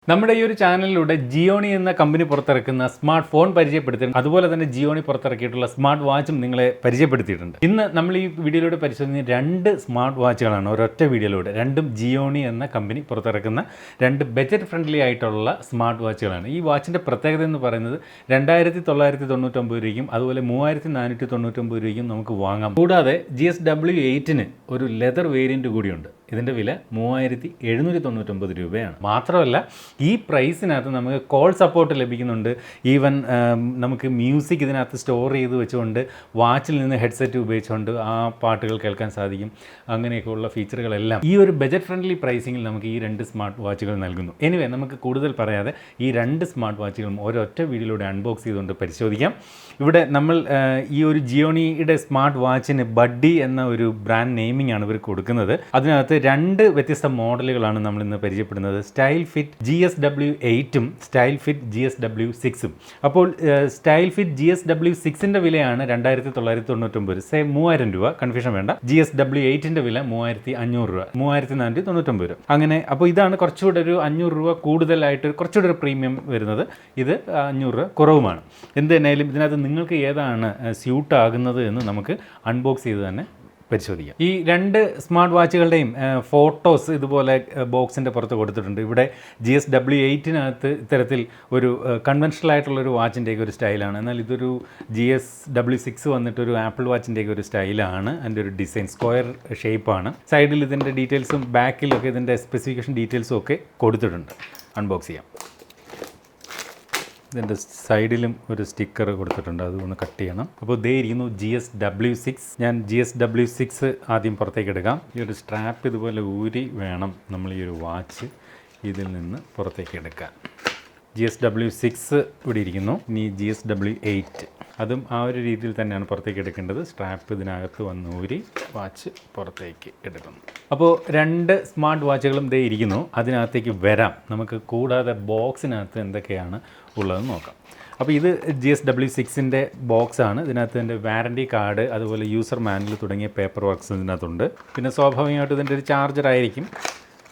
നമ്മുടെ ഈ ഒരു ചാനലിലൂടെ ജിയോണി എന്ന കമ്പനി പുറത്തിറക്കുന്ന സ്മാർട്ട് ഫോൺ പരിചയപ്പെടുത്തിയിട്ടുണ്ട്. അതുപോലെ തന്നെ ജിയോണി പുറത്തിറക്കിയിട്ടുള്ള സ്മാർട്ട് വാച്ചും നിങ്ങളെ പരിചയപ്പെടുത്തിയിട്ടുണ്ട്. ഇന്ന് നമ്മൾ ഈ വീഡിയോയിലൂടെ പരിശോധിക്കുന്ന രണ്ട് സ്മാർട്ട് വാച്ചുകളാണ് ഒരൊറ്റ വീഡിയോയിലൂടെ. രണ്ടും ജിയോണി എന്ന കമ്പനി പുറത്തിറക്കുന്ന രണ്ട് ബജറ്റ് ഫ്രണ്ട്ലി ആയിട്ടുള്ള സ്മാർട്ട് വാച്ചുകളാണ്. ഈ വാച്ചിൻ്റെ പ്രത്യേകത എന്ന് പറയുന്നത് 2999 രൂപയ്ക്കും അതുപോലെ 3499 രൂപയ്ക്കും നമുക്ക് വാങ്ങാം. കൂടാതെ GSW8 ഒരു ലെതർ വേരിയൻറ്റ് കൂടിയുണ്ട്. ഇതിൻ്റെ വില 3799 രൂപയാണ്. മാത്രമല്ല ഈ പ്രൈസിനകത്ത് നമുക്ക് കോൾ സപ്പോർട്ട് ലഭിക്കുന്നുണ്ട്. ഈവൻ നമുക്ക് മ്യൂസിക് ഇതിനകത്ത് സ്റ്റോർ ചെയ്ത് വെച്ചുകൊണ്ട് വാച്ചിൽ നിന്ന് ഹെഡ്സെറ്റ് ഉപയോഗിച്ചുകൊണ്ട് ആ പാട്ടുകൾ കേൾക്കാൻ സാധിക്കും. അങ്ങനെയൊക്കെയുള്ള ഫീച്ചറുകളെല്ലാം ഈ ഒരു ബജറ്റ് ഫ്രണ്ട്ലി പ്രൈസിങ്ങിൽ നമുക്ക് ഈ രണ്ട് സ്മാർട്ട് വാച്ചുകൾ നൽകുന്നു. എനിവേ നമുക്ക് കൂടുതൽ പറയാതെ ഈ രണ്ട് സ്മാർട്ട് വാച്ചുകളും ഒരൊറ്റ വീഡിയോയിലൂടെ അൺബോക്സ് ചെയ്തുകൊണ്ട് പരിശോധിക്കാം. ഇവിടെ നമ്മൾ ഈ ഒരു ജിയോണിയുടെ സ്മാർട്ട് വാച്ചിന് ബഡ്ഡി എന്ന ഒരു ബ്രാൻഡ് നെയിമിംഗ് ആണ് ഇവർ കൊടുക്കുന്നത്. അതിനകത്ത് രണ്ട് വ്യത്യസ്ത മോഡലുകളാണ് നമ്മൾ ഇന്ന് പരിചയപ്പെടുന്നത്. സ്റ്റൈൽ ഫിറ്റ് GSW8ഉം സ്റ്റൈൽ ഫിറ്റ് GSW6ഉം. അപ്പോൾ സ്റ്റൈൽ ഫിറ്റ് GSW6ൻ്റെ വിലയാണ് 2999, സേ 3000 രൂപ, കൺഫ്യൂഷൻ വേണ്ട. GSW8ൻ്റെ വില 3500 രൂപ, 3499 രൂപ. അങ്ങനെ അപ്പോൾ ഇതാണ് കുറച്ചുകൂടെ ഒരു 500 രൂപ കൂടുതലായിട്ട് കുറച്ചുകൂടെ ഒരു പ്രീമിയം വരുന്നത്. ഇത് 500 രൂപ കുറവുമാണ്. എന്ത് തന്നെയായാലും ഇതിനകത്ത് നിങ്ങൾക്ക് ഏതാണ് സ്യൂട്ട് ആകുന്നത് എന്ന് നമുക്ക് അൺബോക്സ് ചെയ്ത് തന്നെ പരിശോധിക്കാം. ഈ രണ്ട് സ്മാർട്ട് വാച്ചുകളുടെയും ഫോട്ടോസ് ഇതുപോലെ ബോക്സിൻ്റെ പുറത്ത് കൊടുത്തിട്ടുണ്ട്. ഇവിടെ GSW8നകത്ത് ഇത്തരത്തിൽ ഒരു കൺവെൻഷണൽ ആയിട്ടുള്ളൊരു വാച്ചിൻ്റെയൊക്കെ ഒരു സ്റ്റൈലാണ്. എന്നാൽ ഇതൊരു GSW6 വന്നിട്ടൊരു ആപ്പിൾ വാച്ചിൻ്റെയൊക്കെ ഒരു സ്റ്റൈലാണ്. അതിൻ്റെ ഒരു ഡിസൈൻ സ്ക്വയർ ഷേപ്പാണ്. സൈഡിൽ ഇതിൻ്റെ ഡീറ്റെയിൽസും ബാക്കിലൊക്കെ ഇതിൻ്റെ സ്പെസിഫിക്കേഷൻ ഡീറ്റെയിൽസും ഒക്കെ കൊടുത്തിട്ടുണ്ട്. അൺബോക്സ് ചെയ്യാം. ഇതിൻ്റെ സൈഡിലും ഒരു സ്റ്റിക്കർ കൊടുത്തിട്ടുണ്ട്, അതൊന്ന് കട്ട് ചെയ്യണം. അപ്പോൾ ഇതേ ഇരിക്കുന്നു GSW6. ഞാൻ GSW6 ആദ്യം പുറത്തേക്ക് എടുക്കാം. ഈ ഒരു സ്ട്രാപ്പ് ഇതുപോലെ ഊരി വേണം നമ്മൾ ഈ ഒരു വാച്ച് ഇതിൽ നിന്ന് പുറത്തേക്ക് എടുക്കാൻ. GSW6 ഇവിടെ ഇരിക്കുന്നു. ഇനി GSW8 അതും ആ ഒരു രീതിയിൽ തന്നെയാണ് പുറത്തേക്ക് എടുക്കേണ്ടത്. സ്ട്രാപ്പ് ഇതിനകത്ത് വന്ന് ഊരി വാച്ച് പുറത്തേക്ക് എടുക്കുന്നു. അപ്പോൾ രണ്ട് സ്മാർട്ട് വാച്ചുകളും ഇതേ ഇരിക്കുന്നു. അതിനകത്തേക്ക് വരാം. നമുക്ക് കൂടാതെ ബോക്സിനകത്ത് എന്തൊക്കെയാണ് ഉള്ളതെന്ന് നോക്കാം. അപ്പോൾ ഇത് GSW6ൻ്റെ ബോക്സാണ്. ഇതിനകത്ത് എൻ്റെ വാറൻറ്റി കാർഡ്, അതുപോലെ യൂസർ മാനുവൽ തുടങ്ങിയ പേപ്പർ വർക്ക്സ് ഇതിനകത്തുണ്ട്. പിന്നെ സ്വാഭാവികമായിട്ടും ഇതിൻ്റെ ഒരു ചാർജർ ആയിരിക്കും.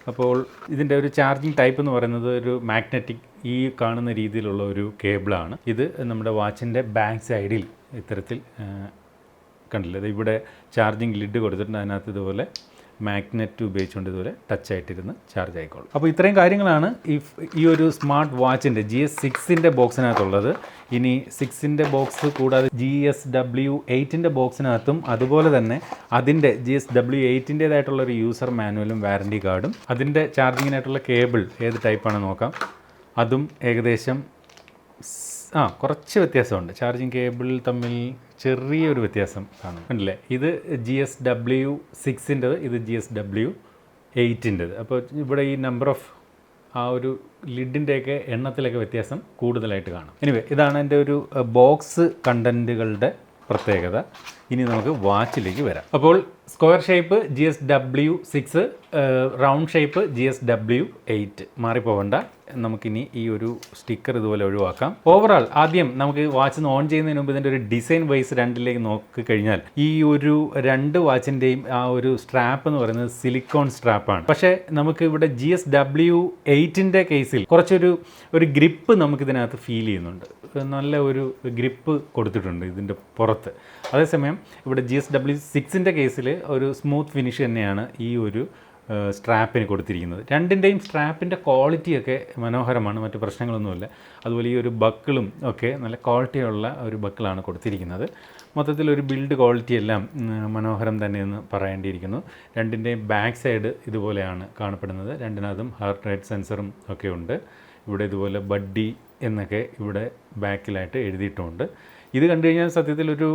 അപ്പോൾ ഇതിൻ്റെ ഒരു ചാർജിങ് ടൈപ്പ് എന്ന് പറയുന്നത് ഒരു മാഗ്നറ്റിക് ഈ കാണുന്ന രീതിയിലുള്ള ഒരു കേബിളാണ്. ഇത് നമ്മുടെ വാച്ചിൻ്റെ ബാക്ക് സൈഡിൽ ഇത്തരത്തിൽ കണ്ടില്ലേ, ഇവിടെ ചാർജിങ് ലിഡ് കൊടുത്തിട്ടുണ്ട്. അതിനകത്ത് ഇതുപോലെ മാഗ്നറ്റ് ഉപയോഗിച്ചുകൊണ്ട് ഇതുപോലെ ടച്ച് ആയിട്ടിരുന്ന് ചാർജ് ആയിക്കോളും. അപ്പോൾ ഇത്രയും കാര്യങ്ങളാണ് ഈ ഒരു സ്മാർട്ട് വാച്ചിൻ്റെ GS6ൻ്റെ ബോക്സിനകത്തുള്ളത്. ഇനി 6ൻ്റെ ബോക്സ് കൂടാതെ GSW8ൻ്റെ ബോക്സിനകത്തും അതുപോലെ തന്നെ അതിൻ്റെ GSW8ൻ്റേതായിട്ടുള്ളൊരു യൂസർ മാനുവലും വാറൻറ്റി കാർഡും അതിൻ്റെ ചാർജിങ്ങിനായിട്ടുള്ള കേബിൾ ഏത് ടൈപ്പാണെന്ന് നോക്കാം. അതും ഏകദേശം കുറച്ച് വ്യത്യാസമുണ്ട്. ചാർജിങ് കേബിൾ തമ്മിൽ ചെറിയൊരു വ്യത്യാസം കാണും, കണ്ടില്ലേ. ഇത് GSW6ൻ്റെത്, ഇത് GSW8ൻ്റെത്. അപ്പോൾ ഇവിടെ ഈ നമ്പർ ഓഫ് ആ ഒരു ലിഡിൻ്റെയൊക്കെ എണ്ണത്തിലൊക്കെ വ്യത്യാസം കൂടുതലായിട്ട് കാണാം. എനിവേ ഇതാണ് എൻ്റെ ഒരു ബോക്സ് കണ്ടൻറ്റുകളുടെ പ്രത്യേകത. ഇനി നമുക്ക് വാച്ചിലേക്ക് വരാം. അപ്പോൾ square shape GSW6, round shape GSW8. മാറിപ്പോവണ്ട. നമുക്കിനി ഈ ഒരു സ്റ്റിക്കർ ഇതുപോലെ ഒഴിവാക്കാം. ഓവറാൾ ആദ്യം നമുക്ക് വാച്ച് ഓൺ ചെയ്യുന്നതിന് മുമ്പ് ഇതിൻ്റെ ഒരു ഡിസൈൻ വൈസ് രണ്ടിലേക്ക് നോക്കിക്കഴിഞ്ഞാൽ ഈ ഒരു രണ്ട് വാച്ചിൻ്റെയും ആ ഒരു സ്ട്രാപ്പ് എന്ന് പറയുന്നത് സിലിക്കോൺ സ്ട്രാപ്പാണ്. പക്ഷേ നമുക്ക് ഇവിടെ GSW8ൻ്റെ കേസിൽ കുറച്ചൊരു ഗ്രിപ്പ് നമുക്കിതിനകത്ത് ഫീൽ ചെയ്യുന്നുണ്ട്. നല്ല ഒരു ഗ്രിപ്പ് കൊടുത്തിട്ടുണ്ട് ഇതിൻ്റെ പുറത്ത്. അതേസമയം ഇവിടെ GSW6ൻ്റെ കേസിൽ ഒരു സ്മൂത്ത് ഫിനിഷ് തന്നെയാണ് ഈ ഒരു സ്ട്രാപ്പിന് കൊടുത്തിരിക്കുന്നത്. രണ്ടിൻ്റെയും സ്ട്രാപ്പിൻ്റെ ക്വാളിറ്റിയൊക്കെ മനോഹരമാണ്, മറ്റു പ്രശ്നങ്ങളൊന്നുമില്ല. അതുപോലെ ഈ ഒരു ബക്കിളും ഒക്കെ നല്ല ക്വാളിറ്റിയുള്ള ഒരു ബക്കിളാണ് കൊടുത്തിരിക്കുന്നത്. മൊത്തത്തിലൊരു ബിൽഡ് ക്വാളിറ്റി എല്ലാം മനോഹരം തന്നെയെന്ന് പറയേണ്ടിയിരിക്കുന്നു. രണ്ടിൻ്റെയും ബാക്ക് സൈഡ് ഇതുപോലെയാണ് കാണപ്പെടുന്നത്. രണ്ടിനകത്തും ഹാർട്ട് റേറ്റ് സെൻസറും ഒക്കെ ഉണ്ട്. ഇവിടെ ഇതുപോലെ ബഡ്ഡി എന്നൊക്കെ ഇവിടെ ബാക്കിലായിട്ട് എഴുതിയിട്ടുമുണ്ട്. ഇത് കണ്ടു കഴിഞ്ഞാൽ സത്യത്തിൽ ഒരു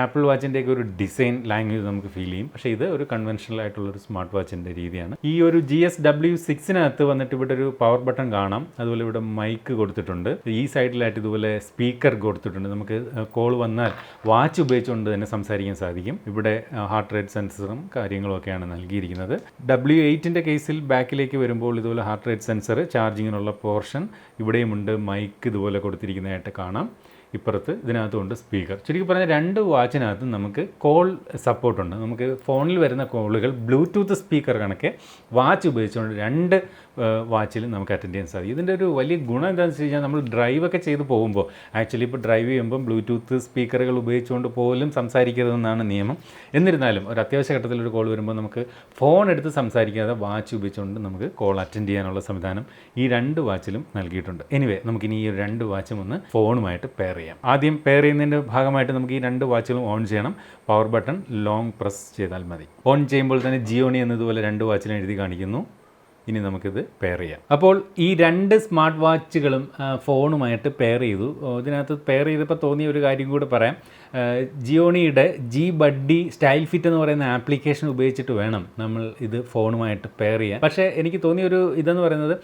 ആപ്പിൾ വാച്ചിൻ്റെയൊക്കെ ഒരു ഡിസൈൻ ലാംഗ്വേജ് നമുക്ക് ഫീൽ ചെയ്യും. പക്ഷേ ഇത് ഒരു കൺവെൻഷണൽ ആയിട്ടുള്ളൊരു സ്മാർട്ട് വാച്ചിൻ്റെ രീതിയാണ്. ഈ ഒരു GSW6നകത്ത് വന്നിട്ട് ഇവിടെ ഒരു പവർ ബട്ടൺ കാണാം. അതുപോലെ ഇവിടെ മൈക്ക് കൊടുത്തിട്ടുണ്ട്. ഈ സൈഡിലായിട്ട് ഇതുപോലെ സ്പീക്കർ കൊടുത്തിട്ടുണ്ട്. നമുക്ക് കോൾ വന്നാൽ വാച്ച് ഉപയോഗിച്ചുകൊണ്ട് തന്നെ സംസാരിക്കാൻ സാധിക്കും. ഇവിടെ ഹാർട്ട് റേറ്റ് സെൻസറും കാര്യങ്ങളും ഒക്കെയാണ് നൽകിയിരിക്കുന്നത്. W8ൻ്റെ കേസിൽ ബാക്കിലേക്ക് വരുമ്പോൾ ഇതുപോലെ ഹാർട്ട് റേറ്റ് സെൻസർ, ചാർജിങ്ങിനുള്ള പോർഷൻ ഇവിടെയുമുണ്ട്. മൈക്ക് ഇതുപോലെ കൊടുത്തിരിക്കുന്നതായിട്ട് കാണാം. ഇപ്പുറത്ത് ഇതിനകത്തുണ്ട് സ്പീക്കർ. ചുരുക്കി പറഞ്ഞാൽ രണ്ട് വാച്ചിനകത്തും നമുക്ക് കോൾ സപ്പോർട്ടുണ്ട്. നമുക്ക് ഫോണിൽ വരുന്ന കോളുകൾ ബ്ലൂടൂത്ത് സ്പീക്കർ കണക്കെ വാച്ച് ഉപയോഗിച്ചുകൊണ്ട് രണ്ട് വാച്ചിൽ നമുക്ക് അറ്റൻഡ് ചെയ്യാൻ സാധിക്കും. ഇതിൻ്റെ ഒരു വലിയ ഗുണം എന്താണെന്ന് വെച്ച് കഴിഞ്ഞാൽ നമ്മൾ ഡ്രൈവൊക്കെ ചെയ്ത് പോകുമ്പോൾ, ആക്ച്വലി ഇപ്പോൾ ഡ്രൈവ് ചെയ്യുമ്പം ബ്ലൂടൂത്ത് സ്പീക്കറുകൾ ഉപയോഗിച്ചുകൊണ്ട് പോലും സംസാരിക്കരുതെന്നാണ് നിയമം. എന്നിരുന്നാലും ഒരു അത്യാവശ്യ ഘട്ടത്തിലൊരു കോൾ വരുമ്പോൾ നമുക്ക് ഫോൺ എടുത്ത് സംസാരിക്കാതെ വാച്ച് ഉപയോഗിച്ചുകൊണ്ട് നമുക്ക് കോൾ അറ്റൻഡ് ചെയ്യാനുള്ള സംവിധാനം ഈ 2 വാച്ചിലും നൽകിയിട്ടുണ്ട്. എനിവേ, നമുക്കിനി ഈ 2 വാച്ചും ഒന്ന് ഫോണുമായിട്ട് പെയർ ചെയ്യാം. ആദ്യം പെയർ ചെയ്യുന്നതിൻ്റെ ഭാഗമായിട്ട് നമുക്ക് ഈ 2 വാച്ചുകളും ഓൺ ചെയ്യണം. പവർ ബട്ടൺ ലോങ് പ്രസ് ചെയ്താൽ മതി. ഓൺ ചെയ്യുമ്പോൾ തന്നെ ജിയോണി എന്നതുപോലെ 2 വാച്ചിലും എഴുതി കാണിക്കുന്നു. ഇനി നമുക്കിത് പെയർ ചെയ്യാം. അപ്പോൾ ഈ 2 സ്മാർട്ട് വാച്ചുകളും ഫോണുമായിട്ട് പെയർ ചെയ്തു. ഇതിനകത്ത് പെയർ ചെയ്തപ്പോൾ തോന്നിയ ഒരു കാര്യം കൂടെ പറയാം. ജിയോണിയുടെ GIONEE STYLFIT എന്ന് പറയുന്ന ആപ്ലിക്കേഷൻ ഉപയോഗിച്ചിട്ട് വേണം നമ്മൾ ഇത് ഫോണുമായിട്ട് പെയർ ചെയ്യാൻ. പക്ഷേ എനിക്ക് തോന്നിയൊരു ഇതെന്ന് പറയുന്നത്,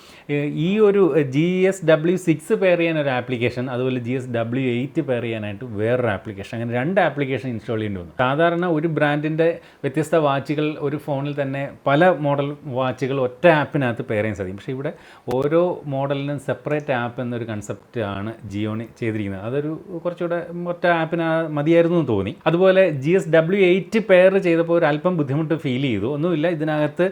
ഈ ഒരു GSW6 പെയർ ചെയ്യാൻ ഒരു ആപ്ലിക്കേഷൻ, അതുപോലെ GSW8 പെയർ ചെയ്യാനായിട്ട് വേറൊരു ആപ്ലിക്കേഷൻ, അങ്ങനെ 2 ആപ്ലിക്കേഷൻ ഇൻസ്റ്റാൾ ചെയ്യേണ്ടി വന്നു. സാധാരണ ഒരു ബ്രാൻഡിൻ്റെ വ്യത്യസ്ത വാച്ചുകൾ ഒരു ഫോണിൽ തന്നെ പല മോഡൽ വാച്ചുകൾ ഒറ്റ ആപ്പിനകത്ത് പെയർ ചെയ്യാൻ സാധിക്കും. പക്ഷേ ഇവിടെ ഓരോ മോഡലിനും സെപ്പറേറ്റ് ആപ്പ് എന്നൊരു കൺസെപ്റ്റ് ആണ് ജിയോണി ചെയ്തിരിക്കുന്നത്. അതൊരു കുറച്ചുകൂടെ ഒറ്റ ആപ്പിന് മതിയായിരുന്നു എന്ന് തോന്നി. അതുപോലെ GSW8 പെയർ ചെയ്തപ്പോൾ ഒരു അല്പം ബുദ്ധിമുട്ട് ഫീൽ ചെയ്തു. ഒന്നുമില്ല, ഇതിനകത്ത്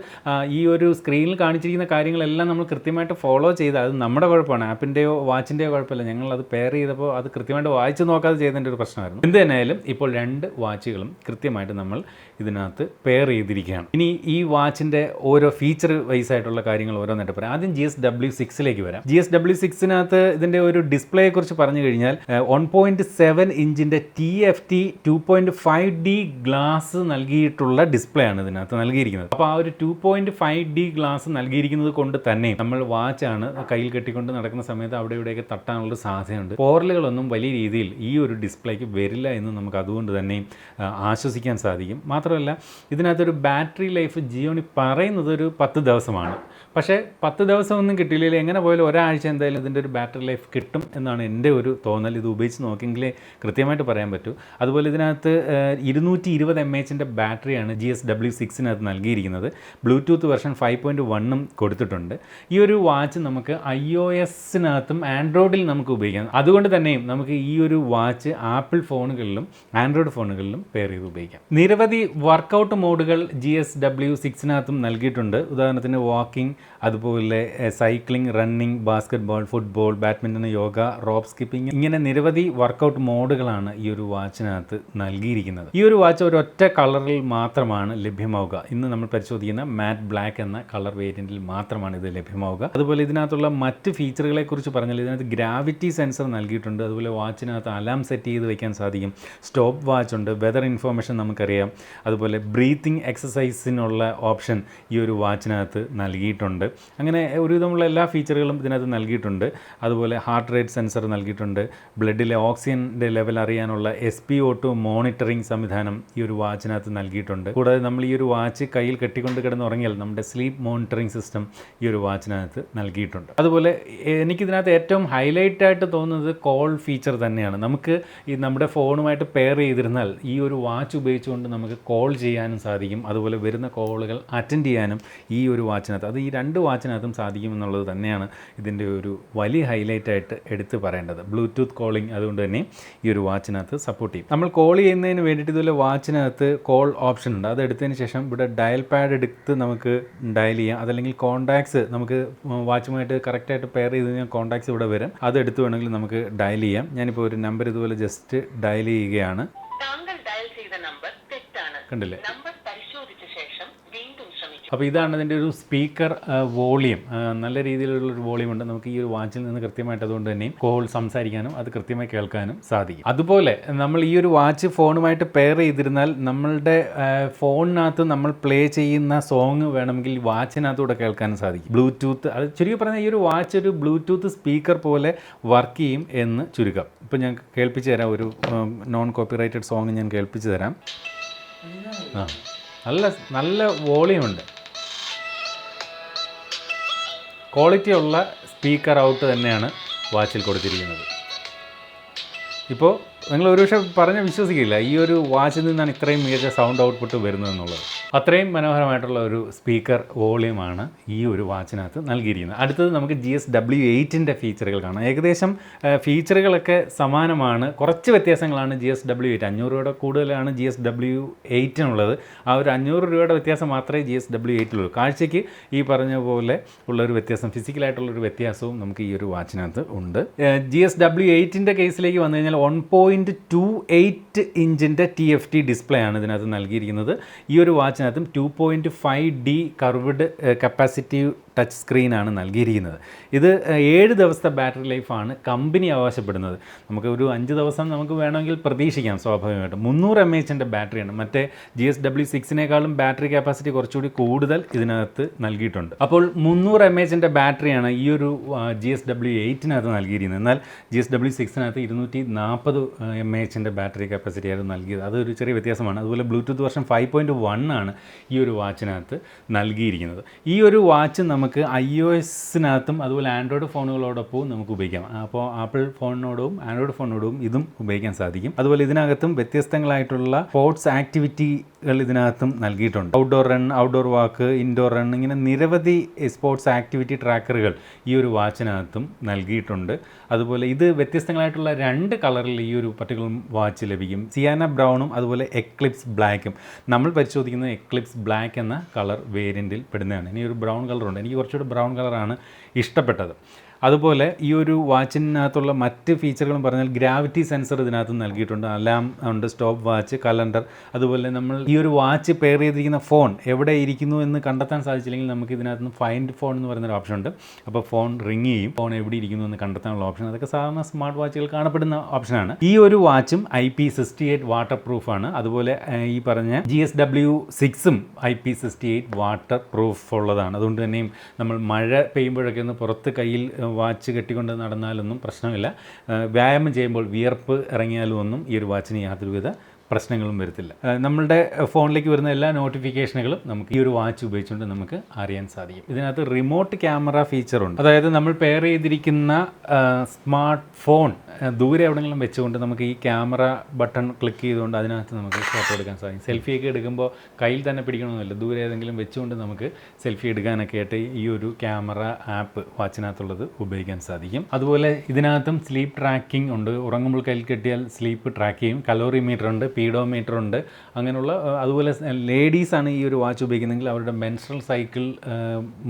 ഈ ഒരു സ്ക്രീനിൽ കാണിച്ചിരിക്കുന്ന കാര്യങ്ങളെല്ലാം നമ്മൾ കൃത്യമായിട്ട് ഫോളോ ചെയ്ത്, അത് നമ്മുടെ കുഴപ്പമാണ്, ആപ്പിൻ്റെയോ വാച്ചിൻ്റെയോ കുഴപ്പമില്ല. ഞങ്ങളത് പെയർ ചെയ്തപ്പോൾ അത് കൃത്യമായിട്ട് വായിച്ച് നോക്കാതെ ചെയ്തതിൻ്റെ ഒരു പ്രശ്നമായിരുന്നു. എന്ത് തന്നെയായാലും ഇപ്പോൾ 2 വാച്ചുകളും കൃത്യമായിട്ട് നമ്മൾ ഇതിനകത്ത് പെയർ ചെയ്തിരിക്കുകയാണ്. ഇനി ഈ വാച്ചിൻ്റെ ഓരോ ഫീച്ചർ വൈസ് ആയിട്ടുള്ള കാര്യങ്ങൾ ഓരോന്നായിട്ട് പറയാം. ആദ്യം GSW6ലേക്ക് വരാം. GSW6നകത്ത് ഇതിൻ്റെ ഒരു ഡിസ്പ്ലേയെക്കുറിച്ച് പറഞ്ഞു കഴിഞ്ഞാൽ 1.7 ഇഞ്ചിൻ്റെ TFT 2.5D ഗ്ലാസ് നൽകിയിട്ടുള്ള ഡിസ്പ്ലേ ആണ് ഇതിനകത്ത് നൽകിയിരിക്കുന്നത്. അപ്പോൾ ആ ഒരു 2.5D ഗ്ലാസ് നൽകിയിരിക്കുന്നത് കൊണ്ട് തന്നെ നമ്മൾ വാച്ചാണ് കയ്യിൽ കെട്ടിക്കൊണ്ട് നടക്കുന്ന സമയത്ത് അവിടെ ഇവിടെയൊക്കെ തട്ടാനുള്ള സാധ്യതയുണ്ട്. പോറലുകളൊന്നും വലിയ രീതിയിൽ ഈ ഒരു ഡിസ്പ്ലേക്ക് വരില്ല എന്ന് നമുക്ക് അതുകൊണ്ട് തന്നെ ആശ്വസിക്കാൻ സാധിക്കും. മാത്രമല്ല, ഇതിനകത്തൊരു ബാറ്ററി ലൈഫ് ജിയോണി പറയുന്നത് ഒരു 10 ദിവസമാണ്. പക്ഷേ 10 ദിവസമൊന്നും കിട്ടിയില്ലെങ്കിൽ എങ്ങനെ പോയാലും ഒരാഴ്ച എന്തായാലും ഇതിൻ്റെ ഒരു ബാറ്ററി ലൈഫ് കിട്ടും എന്നാണ് എൻ്റെ ഒരു തോന്നൽ. ഇത് ഉപയോഗിച്ച് നോക്കിയെങ്കിലേ കൃത്യമായിട്ട് പറയാൻ പറ്റൂ. അതുപോലെ ഇതിനകത്ത് 220 mAh ബാറ്ററിയാണ് GSW6നകത്ത് നൽകിയിരിക്കുന്നത്. ബ്ലൂടൂത്ത് വെർഷൻ 5.1 കൊടുത്തിട്ടുണ്ട്. ഈ ഒരു വാച്ച് നമുക്ക് iOSനകത്തും ആൻഡ്രോയിഡിൽ നമുക്ക് ഉപയോഗിക്കാം. അതുകൊണ്ട് തന്നെയും നമുക്ക് ഈ ഒരു വാച്ച് ആപ്പിൾ ഫോണുകളിലും ആൻഡ്രോയിഡ് ഫോണുകളിലും പെയർ ചെയ്ത് ഉപയോഗിക്കാം. നിരവധി വർക്കൗട്ട് മോഡുകൾ GSW6നകത്തും നൽകിയിട്ടുണ്ട്. ഉദാഹരണത്തിന് വാക്കിംഗ്, അതുപോലെ cycling, running, basketball, football, badminton, yoga, rope skipping, ഇങ്ങനെ നിരവധി വർക്കൗട്ട് മോഡുകളാണ് ഈ ഒരു വാച്ചിനകത്ത് നൽകിയിരിക്കുന്നത്. ഈ ഒരു വാച്ച് ഒരൊറ്റ കളറിൽ മാത്രമാണ് ലഭ്യമാവുക. ഇന്ന് നമ്മൾ പരിശോധിക്കുന്ന മാറ്റ് ബ്ലാക്ക് എന്ന കളർ വേരിയൻറ്റിൽ മാത്രമാണ് ഇത് ലഭ്യമാവുക. അതുപോലെ ഇതിനകത്തുള്ള മറ്റ് ഫീച്ചറുകളെ കുറിച്ച് പറഞ്ഞാൽ ഇതിനകത്ത് ഗ്രാവിറ്റി സെൻസർ നൽകിയിട്ടുണ്ട്. അതുപോലെ വാച്ചിനകത്ത് അലാം സെറ്റ് ചെയ്ത് വയ്ക്കാൻ സാധിക്കും. സ്റ്റോപ്പ് വാച്ച് ഉണ്ട്, വെതർ ഇൻഫോർമേഷൻ നമുക്കറിയാം. അതുപോലെ ബ്രീത്തിങ് എക്സസൈസിനുള്ള ഓപ്ഷൻ ഈ ഒരു വാച്ചിനകത്ത് നൽകിയിട്ടുണ്ട്. അങ്ങനെ ഒരുവിധമുള്ള എല്ലാ ഫീച്ചറുകളും ഇതിനകത്ത് നൽകിയിട്ടുണ്ട്. അതുപോലെ ഹാർട്ട് റേറ്റ് സെൻസർ നൽകിയിട്ടുണ്ട്. ബ്ലഡിലെ ഓക്സിജൻ്റെ ലെവൽ അറിയാനുള്ള SpO2 മോണിറ്ററിംഗ് സംവിധാനം ഈ ഒരു വാച്ചിനകത്ത് നൽകിയിട്ടുണ്ട്. കൂടാതെ നമ്മൾ ഈ ഒരു വാച്ച് കയ്യിൽ കെട്ടിക്കൊണ്ട് കിടന്നുറങ്ങിയാൽ നമ്മുടെ സ്ലീപ്പ് മോണിറ്ററിംഗ് സിസ്റ്റം ഈ ഒരു വാച്ചിനകത്ത് നൽകിയിട്ടുണ്ട്. അതുപോലെ എനിക്കിതിനകത്ത് ഏറ്റവും ഹൈലൈറ്റ് ആയിട്ട് തോന്നുന്നത് കോൾ ഫീച്ചർ തന്നെയാണ്. നമുക്ക് ഈ നമ്മുടെ ഫോണുമായിട്ട് പെയർ ചെയ്തിരുന്നാൽ ഈ ഒരു വാച്ച് ഉപയോഗിച്ചുകൊണ്ട് നമുക്ക് കോൾ ചെയ്യാനും സാധിക്കും. അതുപോലെ വരുന്ന കോളുകൾ അറ്റൻഡ് ചെയ്യാനും ഈ ഒരു വാച്ചിനകത്ത്, അത് ഈ 2 വാച്ചിനകത്തും സാധിക്കുമെന്നുള്ളത് തന്നെയാണ് ഇതിൻ്റെ ഒരു വലിയ ഹൈലൈറ്റ് ആയിട്ട് എടുത്ത് പറയേണ്ടത്. ബ്ലൂടൂത്ത് കോളിംഗ് അതുകൊണ്ട് തന്നെ ഈ ഒരു വാച്ചിനകത്ത് സപ്പോർട്ട് ചെയ്യും. നമ്മൾ കോൾ ചെയ്യുന്നതിന് വേണ്ടിയിട്ട് ഇതുപോലെ വാച്ചിനകത്ത് കോൾ ഓപ്ഷൻ ഉണ്ട്. അത് എടുത്തതിന് ശേഷം ഇവിടെ ഡയൽ പാഡ് എടുത്ത് നമുക്ക് ഡയൽ ചെയ്യാം. അതല്ലെങ്കിൽ കോൺടാക്ട്സ് നമുക്ക് വാച്ചുമായിട്ട് കറക്റ്റായിട്ട് പെയർ ചെയ്ത് കഴിഞ്ഞാൽ കോൺടാക്ട്സ് ഇവിടെ വരും. അത് എടുത്ത് വേണമെങ്കിൽ നമുക്ക് ഡയൽ ചെയ്യാം. ഞാനിപ്പോൾ ഒരു നമ്പർ ഇതുപോലെ ജസ്റ്റ് ഡയൽ ചെയ്യുകയാണ്. കണ്ടില്ലേ? അപ്പോൾ ഇതാണ് അതിൻ്റെ ഒരു സ്പീക്കർ വോളിയം. നല്ല രീതിയിലുള്ളൊരു വോളിയം ഉണ്ട്. നമുക്ക് ഈ ഒരു വാച്ചിൽ നിന്ന് കൃത്യമായിട്ട് അതുകൊണ്ട് തന്നെ കോൾ സംസാരിക്കാനും അത് കൃത്യമായി കേൾക്കാനും സാധിക്കും. അതുപോലെ നമ്മൾ ഈ ഒരു വാച്ച് ഫോണുമായിട്ട് പെയർ ചെയ്തിരുന്നാൽ നമ്മളുടെ ഫോണിനകത്ത് നമ്മൾ പ്ലേ ചെയ്യുന്ന സോങ് വേണമെങ്കിൽ വാച്ചിനകത്തൂടെ കേൾക്കാനും സാധിക്കും. ബ്ലൂടൂത്ത്, അത് ചുരുക്കി പറഞ്ഞാൽ ഈ ഒരു വാച്ച് ഒരു ബ്ലൂടൂത്ത് സ്പീക്കർ പോലെ വർക്ക് ചെയ്യും എന്ന് ചുരുക്കം. ഇപ്പോൾ ഞാൻ കേൾപ്പിച്ച് തരാം. ഒരു നോൺ കോപ്പിറൈറ്റഡ് സോങ് ഞാൻ കേൾപ്പിച്ച് തരാം. നല്ല വോളിയം ഉണ്ട്. ക്വാളിറ്റി ഉള്ള സ്പീക്കർ ഔട്ട് തന്നെയാണ് വാച്ചിൽ കൊടുത്തിരിക്കുന്നത്. ഇപ്പോൾ നിങ്ങൾ ഒരു പക്ഷേ പറഞ്ഞാൽ വിശ്വസിക്കില്ല, ഈ ഒരു വാച്ചിൽ നിന്നാണ് ഇത്രയും മികച്ച സൗണ്ട് ഔട്ട്പുട്ട് വരുന്നതെന്നുള്ളത്. അത്രയും മനോഹരമായിട്ടുള്ള ഒരു സ്പീക്കർ വോളിയമാണ് ഈ ഒരു വാച്ചിനകത്ത് നൽകിയിരിക്കുന്നത്. അടുത്തത് നമുക്ക് GSW8ൻ്റെ ഫീച്ചറുകൾ കാണാം. ഏകദേശം ഫീച്ചറുകളൊക്കെ സമാനമാണ്, കുറച്ച് വ്യത്യാസങ്ങളാണ് GSW8. 500 രൂപയുടെ കൂടുതലാണ് GSW8നുള്ളത്. ആ ഒരു 500 രൂപയുടെ വ്യത്യാസം മാത്രമേ GSW8ലുള്ളൂ. കാഴ്ചയ്ക്ക് ഈ പറഞ്ഞ പോലെ ഉള്ളൊരു വ്യത്യാസം, ഫിസിക്കലായിട്ടുള്ളൊരു വ്യത്യാസവും നമുക്ക് ഈ ഒരു വാച്ചിനകത്ത് ഉണ്ട്. GSW8ൻ്റെ കേസിലേക്ക് വന്നു കഴിഞ്ഞാൽ 1.28 ഇഞ്ചിൻ്റെ TFT ഡിസ്പ്ലേ ആണ് ഇതിനകത്ത് നൽകിയിരിക്കുന്നത്. ഈ ഒരു വാച്ചിനകത്തും 2.5D കർവ്ഡ് കപ്പാസിറ്റീവ് ടച്ച് സ്ക്രീനാണ് നൽകിയിരിക്കുന്നത്. ഇത് 7 ദിവസത്തെ ബാറ്ററി ലൈഫാണ് കമ്പനി അവകാശപ്പെടുന്നത്. നമുക്ക് ഒരു 5 ദിവസം നമുക്ക് വേണമെങ്കിൽ പ്രതീക്ഷിക്കാം സ്വാഭാവികമായിട്ടും. 300 mAh ബാറ്ററിയാണ്. മറ്റേ GSW6നേക്കാളും ബാറ്ററി കപ്പാസിറ്റി കുറച്ചുകൂടി കൂടുതൽ ഇതിനകത്ത് നൽകിയിട്ടുണ്ട്. അപ്പോൾ 300 mAh ബാറ്ററിയാണ് ഈ ഒരു GSW8നകത്ത് നൽകിയിരിക്കുന്നത്. എന്നാൽ GSW6നകത്ത് 240 mAh ബാറ്ററി കപ്പാസിറ്റിയാണ് നൽകിയത്. അതൊരു ചെറിയ വ്യത്യാസമാണ്. അതുപോലെ ബ്ലൂടൂത്ത് വെർഷൻ 5.1 ആണ് ഈ ഒരു വാച്ചിനകത്ത് നൽകിയിരിക്കുന്നത്. ഈ ഒരു വാച്ച് നമുക്ക് iOSനകത്തും അതുപോലെ ആൻഡ്രോയിഡ് ഫോണുകളോടൊപ്പവും നമുക്ക് ഉപയോഗിക്കാം. അപ്പോൾ ആപ്പിൾ ഫോണിനോടും ആൻഡ്രോയിഡ് ഫോണിനോടും ഇതും ഉപയോഗിക്കാൻ സാധിക്കും. അതുപോലെ ഇതിനകത്തും വ്യത്യസ്തങ്ങളായിട്ടുള്ള സ്പോർട്സ് ആക്ടിവിറ്റികൾ ഇതിനകത്തും നൽകിയിട്ടുണ്ട്. ഔട്ട്ഡോർ റൺ, ഔട്ട്ഡോർ വാക്ക്, ഇൻഡോർ റൺ, ഇങ്ങനെ നിരവധി സ്പോർട്സ് ആക്ടിവിറ്റി ട്രാക്കറുകൾ ഈ ഒരു വാച്ചിനകത്തും നൽകിയിട്ടുണ്ട്. അതുപോലെ ഇത് വ്യത്യസ്തങ്ങളായിട്ടുള്ള 2 കളറിൽ ഈ ഒരു പർട്ടിക്കുലർ വാച്ച് ലഭിക്കും. സിയാന ബ്രൗണും അതുപോലെ എക്ലിപ്സ് ബ്ലാക്കും. നമ്മൾ പരിശോധിക്കുന്നത് എക്ലിപ്സ് ബ്ലാക്ക് എന്ന കളർ വേരിയൻറ്റിൽ പെടുന്നതാണ്. ഇനി ഒരു ബ്രൗൺ കളറുണ്ട്. എനിക്ക് കുറച്ചുകൂടി ബ്രൗൺ കളറാണ് ഇഷ്ടപ്പെട്ടത്. അതുപോലെ ഈ ഒരു വാച്ചിനകത്തുള്ള മറ്റ് ഫീച്ചറുകളും പറഞ്ഞാൽ ഗ്രാവിറ്റി സെൻസർ ഇതിനകത്ത് നൽകിയിട്ടുണ്ട്. അലാം ഉണ്ട്, സ്റ്റോപ്പ് വാച്ച്, കലണ്ടർ. അതുപോലെ നമ്മൾ ഈ ഒരു വാച്ച് പെയർ ചെയ്തിരിക്കുന്ന ഫോൺ എവിടെ ഇരിക്കുന്നു എന്ന് കണ്ടെത്താൻ സാധിച്ചില്ലെങ്കിൽ നമുക്ക് ഇതിനകത്ത് നിന്ന് ഫൈൻഡ് ഫോൺ എന്ന് പറയുന്നൊരു ഓപ്ഷൻ ഉണ്ട്. അപ്പോൾ ഫോൺ റിങ് ചെയ്യും, ഫോൺ എവിടെ ഇരിക്കുന്നു എന്ന് കണ്ടെത്താനുള്ള ഓപ്ഷൻ. അതൊക്കെ സാധാരണ സ്മാർട്ട് വാച്ചുകൾ കാണപ്പെടുന്ന ഓപ്ഷനാണ്. ഈ ഒരു വാച്ചും IP68 വാട്ടർ പ്രൂഫാണ്. അതുപോലെ ഈ പറഞ്ഞ GSW6ഉം IP68 വാട്ടർ പ്രൂഫ് ഉള്ളതാണ്. അതുകൊണ്ട് തന്നെയും നമ്മൾ മഴ പെയ്യുമ്പോഴൊക്കെ ഒന്ന് പുറത്ത് കയ്യിൽ വാച്ച് കെട്ടിക്കൊണ്ട് നടന്നാലൊന്നും പ്രശ്നമില്ല. വ്യായാമം ചെയ്യുമ്പോൾ വിയർപ്പ് ഇറങ്ങിയാലും ഒന്നും ഈ ഒരു വാച്ചിന് യാതൊരുവിധ പ്രശ്നങ്ങളും വരത്തില്ല. നമ്മളുടെ ഫോണിലേക്ക് വരുന്ന എല്ലാ നോട്ടിഫിക്കേഷനുകളും നമുക്ക് ഈ ഒരു വാച്ച് ഉപയോഗിച്ചുകൊണ്ട് നമുക്ക് അറിയാൻ സാധിക്കും. ഇതിനകത്ത് റിമോട്ട് ക്യാമറ ഫീച്ചറുണ്ട്. അതായത് നമ്മൾ പെയർ ചെയ്തിരിക്കുന്ന സ്മാർട്ട് ഫോൺ ദൂരെ എവിടെയെങ്കിലും വെച്ചുകൊണ്ട് നമുക്ക് ഈ ക്യാമറ ബട്ടൺ ക്ലിക്ക് ചെയ്തുകൊണ്ട് അതിനകത്ത് നമുക്ക് ഫോട്ടോ എടുക്കാൻ സാധിക്കും. സെൽഫിയൊക്കെ എടുക്കുമ്പോൾ കയ്യിൽ തന്നെ പിടിക്കണമെന്നില്ല, ദൂരെ ഏതെങ്കിലും വെച്ചുകൊണ്ട് നമുക്ക് സെൽഫി എടുക്കാനൊക്കെ ആയിട്ട് ഈ ഒരു ക്യാമറ ആപ്പ് വാച്ചിനകത്തുള്ളത് ഉപയോഗിക്കാൻ സാധിക്കും. അതുപോലെ ഇതിനകത്തും സ്ലീപ്പ് ട്രാക്കിംഗ് ഉണ്ട്. ഉറങ്ങുമ്പോൾ കയ്യിൽ കെട്ടിയാൽ സ്ലീപ്പ് ട്രാക്ക് ചെയ്യും. കലോറി മീറ്റർ ഉണ്ട്, പീഡോമീറ്റർ ഉണ്ട്. അങ്ങനെയുള്ള അതുപോലെ ലേഡീസാണ് ഈ ഒരു വാച്ച് ഉപയോഗിക്കുന്നതെങ്കിൽ അവരുടെ മെൻസ്ട്രൽ സൈക്കിൾ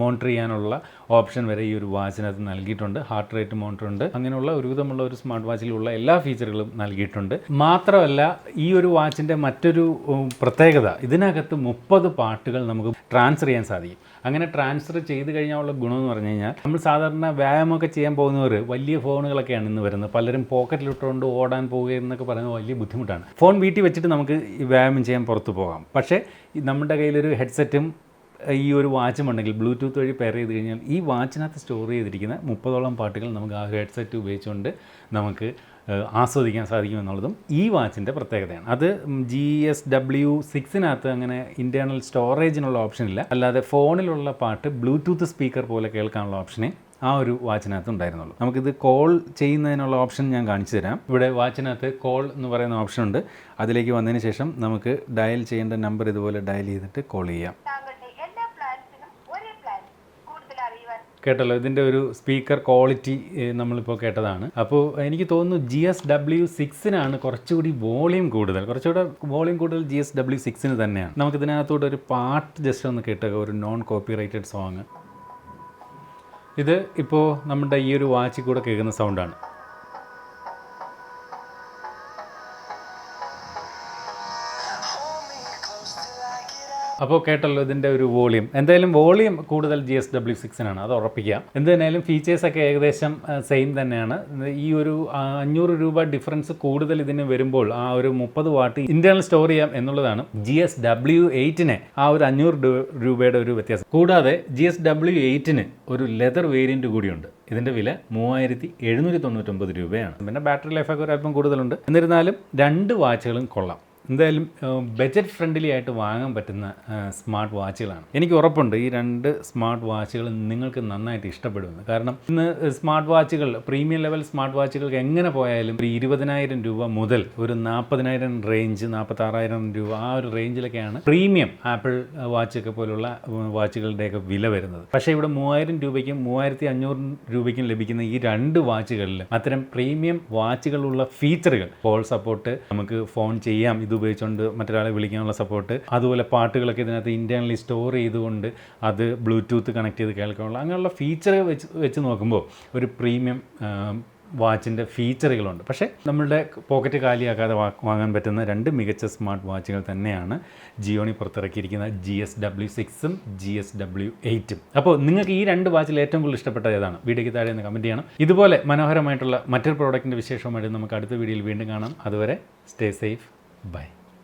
മോണിറ്റർ ചെയ്യാനുള്ള ഓപ്ഷൻ വരെ ഈ ഒരു വാച്ചിനകത്ത് നൽകിയിട്ടുണ്ട്. ഹാർട്ട് റേറ്റ് മോണിറ്റർ ഉണ്ട്. അങ്ങനെയുള്ള ഒരുവിധമുള്ള ഒരു സ്മാർട്ട് വാച്ചിലുള്ള എല്ലാ ഫീച്ചറുകളും നൽകിയിട്ടുണ്ട്. മാത്രമല്ല ഈ ഒരു വാച്ചിൻ്റെ മറ്റൊരു പ്രത്യേകത, ഇതിനകത്ത് 30 പാട്ടുകൾ നമുക്ക് ട്രാൻസ്ഫർ ചെയ്യാൻ സാധിക്കും. അങ്ങനെ ട്രാൻസ്ഫർ ചെയ്ത് കഴിഞ്ഞാലുള്ള ഗുണമെന്ന് പറഞ്ഞു കഴിഞ്ഞാൽ നമ്മൾ സാധാരണ വ്യായാമമൊക്കെ ചെയ്യാൻ പോകുന്നവർ വലിയ ഫോണുകളൊക്കെയാണ് ഇന്ന് വരുന്നത്. പലരും പോക്കറ്റിലിട്ടുകൊണ്ട് ഓടാൻ പോവുക എന്നൊക്കെ പറയുന്നത് വലിയ ബുദ്ധിമുട്ടാണ്. ഫോൺ വീട്ടിൽ വെച്ചിട്ട് നമുക്ക് ഈ വ്യായാമം ചെയ്യാൻ പുറത്ത് പോകാം. പക്ഷേ നമ്മുടെ കയ്യിലൊരു ഹെഡ്സെറ്റും ഈ ഒരു വാച്ചും ഉണ്ടെങ്കിൽ ബ്ലൂടൂത്ത് വഴി പെയർ ചെയ്ത് കഴിഞ്ഞാൽ ഈ വാച്ചിനകത്ത് സ്റ്റോർ ചെയ്തിരിക്കുന്ന 30ഓളം പാട്ടുകൾ നമുക്ക് ആ ഹെഡ്സെറ്റ് ഉപയോഗിച്ചുകൊണ്ട് നമുക്ക് ആസ്വദിക്കാൻ സാധിക്കുമെന്നുള്ളതും ഈ വാച്ചിൻ്റെ പ്രത്യേകതയാണ്. അത് GSW6നകത്ത് അങ്ങനെ ഇൻറ്റേർണൽ സ്റ്റോറേജിനുള്ള ഓപ്ഷൻ ഇല്ല. അല്ലാതെ ഫോണിലുള്ള പാട്ട് ബ്ലൂടൂത്ത് സ്പീക്കർ പോലെ കേൾക്കാനുള്ള ഓപ്ഷനെ ആ ഒരു വാച്ചിനകത്ത് ഉണ്ടായിരുന്നുള്ളൂ. നമുക്കിത് കോൾ ചെയ്യുന്നതിനുള്ള ഓപ്ഷൻ ഞാൻ കാണിച്ചു തരാം. ഇവിടെ വാച്ചിനകത്ത് കോൾ എന്ന് പറയുന്ന ഓപ്ഷൻ ഉണ്ട്. അതിലേക്ക് വന്നതിന് ശേഷം നമുക്ക് ഡയൽ ചെയ്യേണ്ട നമ്പർ ഇതുപോലെ ഡയൽ ചെയ്തിട്ട് കോൾ ചെയ്യാം. കേട്ടല്ലോ, ഇതിൻ്റെ ഒരു സ്പീക്കർ ക്വാളിറ്റി നമ്മളിപ്പോൾ കേട്ടതാണ്. അപ്പോൾ എനിക്ക് തോന്നുന്നു GSW6നാണ് കുറച്ചുകൂടി വോളിയം കൂടുതൽ. GSW6ന് തന്നെയാണ്. നമുക്കിതിനകത്തോടെ ഒരു പാട്ട് ജസ്റ്റ് ഒന്ന് കേട്ടേക്കാം, ഒരു നോൺ കോപ്പിറൈറ്റഡ് സോങ്. ഇത് ഇപ്പോൾ നമ്മുടെ ഈ ഒരു വാച്ചിൽ കൂടെ കേൾക്കുന്ന സൗണ്ടാണ്. അപ്പോൾ കേട്ടല്ലോ ഇതിൻ്റെ ഒരു വോളിയം. എന്തായാലും വോളിയം കൂടുതൽ GSW6നാണ്, അത് ഉറപ്പിക്കാം. എന്ത് തന്നെയായാലും ഫീച്ചേഴ്സൊക്കെ ഏകദേശം സെയിം തന്നെയാണ്. ഈ ഒരു 500 രൂപ ഡിഫറൻസ് കൂടുതൽ ഇതിന് വരുമ്പോൾ ആ ഒരു 30 വാട്ട് ഇൻറ്റേർണൽ സ്റ്റോർ ചെയ്യാം എന്നുള്ളതാണ് GSW8നെ ആ ഒരു 500 രൂപയുടെ ഒരു വ്യത്യാസം. കൂടാതെ GSW8ന് ഒരു ലെതർ വേരിയൻറ്റ് കൂടിയുണ്ട്. ഇതിൻ്റെ വില 3799 രൂപയാണ്. പിന്നെ ബാറ്ററി ലൈഫൊക്കെ ഒരു അല്പം കൂടുതലുണ്ട്. എന്നിരുന്നാലും 2 വാച്ചുകളും കൊള്ളാം. എന്തായാലും ബജറ്റ് ഫ്രണ്ട്ലി ആയിട്ട് വാങ്ങാൻ പറ്റുന്ന സ്മാർട്ട് വാച്ചുകളാണ്. എനിക്ക് ഉറപ്പുണ്ട് ഈ 2 സ്മാർട്ട് വാച്ചുകൾ നിങ്ങൾക്ക് നന്നായിട്ട് ഇഷ്ടപ്പെടുമെന്ന്. കാരണം ഇന്ന് സ്മാർട്ട് വാച്ചുകൾ പ്രീമിയം ലെവൽ സ്മാർട്ട് വാച്ചുകൾക്ക് എങ്ങനെ പോയാലും ഒരു 20,000 രൂപ മുതൽ ഒരു 40,000 റേഞ്ച്, 46,000 രൂപ ആ ഒരു റേഞ്ചിലൊക്കെയാണ് പ്രീമിയം ആപ്പിൾ വാച്ചൊക്കെ പോലുള്ള വാച്ചുകളുടെയൊക്കെ വില വരുന്നത്. പക്ഷേ ഇവിടെ 3,000 രൂപയ്ക്കും 3,500 രൂപയ്ക്കും ലഭിക്കുന്ന ഈ 2 വാച്ചുകളിൽ അത്തരം പ്രീമിയം വാച്ചുകളുള്ള ഫീച്ചറുകൾ, കോൾ സപ്പോർട്ട്, നമുക്ക് ഫോൺ ചെയ്യാം ഇത് ഉപയോഗിച്ചുകൊണ്ട് മറ്റൊരാളെ വിളിക്കാനുള്ള സപ്പോർട്ട്, അതുപോലെ പാട്ടുകളൊക്കെ ഇതിനകത്ത് ഇൻറ്റേർണലി സ്റ്റോർ ചെയ്തുകൊണ്ട് അത് ബ്ലൂടൂത്ത് കണക്ട് ചെയ്ത് കേൾക്കാനുള്ള അങ്ങനെയുള്ള ഫീച്ചർ വെച്ച് നോക്കുമ്പോൾ ഒരു പ്രീമിയം വാച്ചിൻ്റെ ഫീച്ചറുകളുണ്ട്. പക്ഷേ നമ്മളുടെ പോക്കറ്റ് കാലിയാക്കാതെ വാങ്ങാൻ പറ്റുന്ന 2 മികച്ച സ്മാർട്ട് വാച്ചുകൾ തന്നെയാണ് ജിയോണി പുറത്തിറക്കിയിരിക്കുന്ന GSW6ഉം GSW8ഉം. അപ്പോൾ നിങ്ങൾക്ക് ഈ 2 വാച്ചിൽ ഏറ്റവും കൂടുതൽ ഇഷ്ടപ്പെട്ടത് ഏതാണ്? വീഡിയോയ്ക്ക് താഴെ നിന്ന് കമൻറ്റ് ചെയ്യണം. ഇതുപോലെ മനോഹരമായിട്ടുള്ള മറ്റൊരു പ്രോഡക്റ്റിൻ്റെ വിശേഷമായിട്ട് നമുക്ക് അടുത്ത വീഡിയോയിൽ വീണ്ടും കാണാം. അതുവരെ സ്റ്റേ സേഫ്. ബൈ.